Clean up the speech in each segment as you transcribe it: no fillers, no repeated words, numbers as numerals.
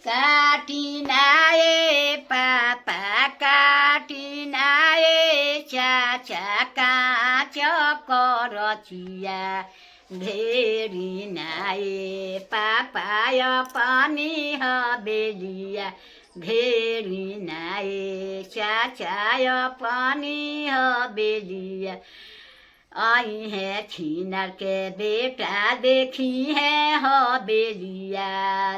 काटिनाए पापा काटिनाए चाचा काँच करचिया घेरिनाए पापाय पनि हबेलिया घेरिनाए चाचाय पनि हबेलिया आई है छिनर के बेटा देखी है हबेलिया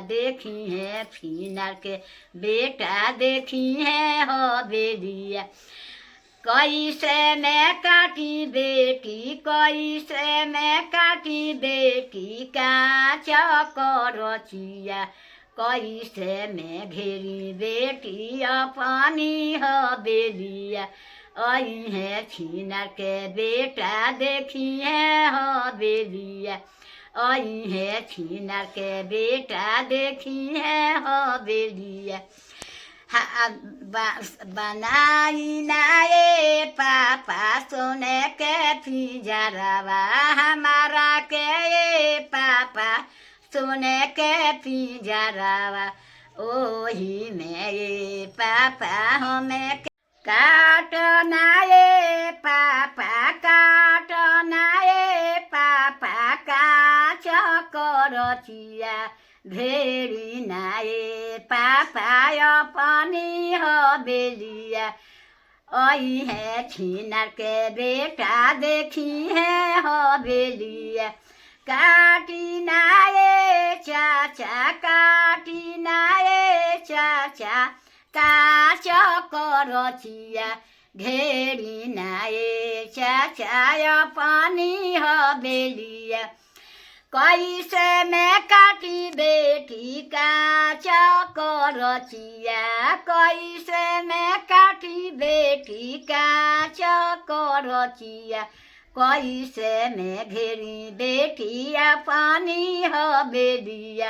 देखी है छिनर के बेटा देखी है हबेलिया कैसे मैं काटी बेटी कैसे मैं काटी बेटी काँच करचिया कैसे मैं घेरी बेटी अपनी हबेलिया आई है छिनर के बेटा देखी है हबेलिया आई है छिनर के बेटा देखी है हबेलिया बनाइनाए पापा सोने के पिंजरवा हमारा के पापा सोने के पिंजरवा ओही में ये पापा हमें काटनाए पापा काटनाए पापा काँच करचिया घेरिनाए पापाय पनि हबेलिया आई है छिनर के बेटा देखी है हबेलिया काटिनाए चाचा काटिनाए चाचा काँच करचिया घेरिनाए चाचाय पनि हबेलिया कैसे मैं काटी बेटी काँच करचिया कैसे मैं काटी बेटी काँच करचिया कैसे मैं घेरी बेटी अपनी हबेलिया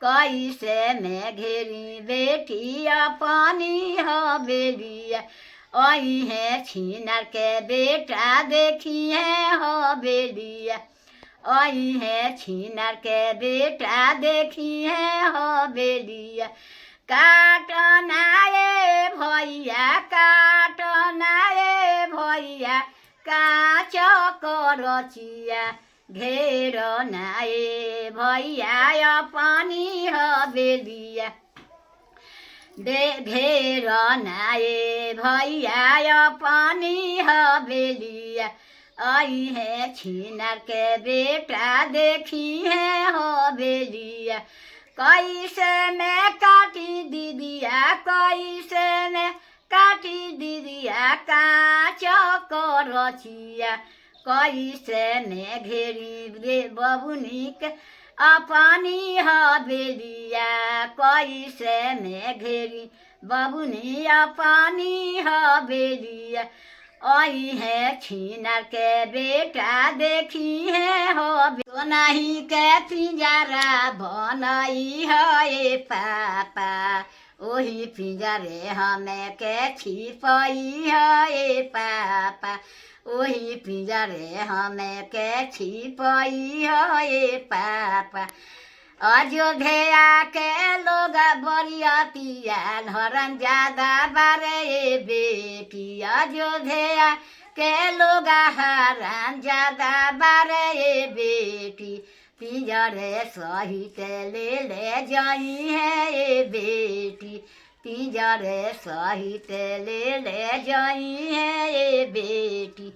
कैसे मैं घेरी बेटी अपनी हबेलिया आई है छिनर के बेटा देखी है हबेलिया आई है छिनर के बेटा देखी है हबेलिया काटनाए भैया काटनाए भैया काँच करचिया घेरनाए भैया पनि हबेलिया घेरनाए भैया पनि हबेलिया आई है छिनर के बेटा देखी है हबेलिया कैसे मैं काटी दीदिया कैसे मैं काटी दीदिया काँच करचिया कैसे मैं घेरी बबुनिक अपनी हबेलिया कैसे मैं घेरी बबुनी अपनी हबेलिया आई है छिनर के बेटा देखी है हबेलिया नहीं के पिंजरा बनई है पापा ओही पिंजरे हमें के छिपई है पापा ओही पिंजरे हमें के छिपई है पापा अयोध्या के लोग बरियतिया हरन ज्यादा बारे बेटी अयोध्या के लोग हरन ज्यादा बारे बेटी पिंजरे सहित ले जाई है बेटी पिंजरे सहित ले जाई है बेटी।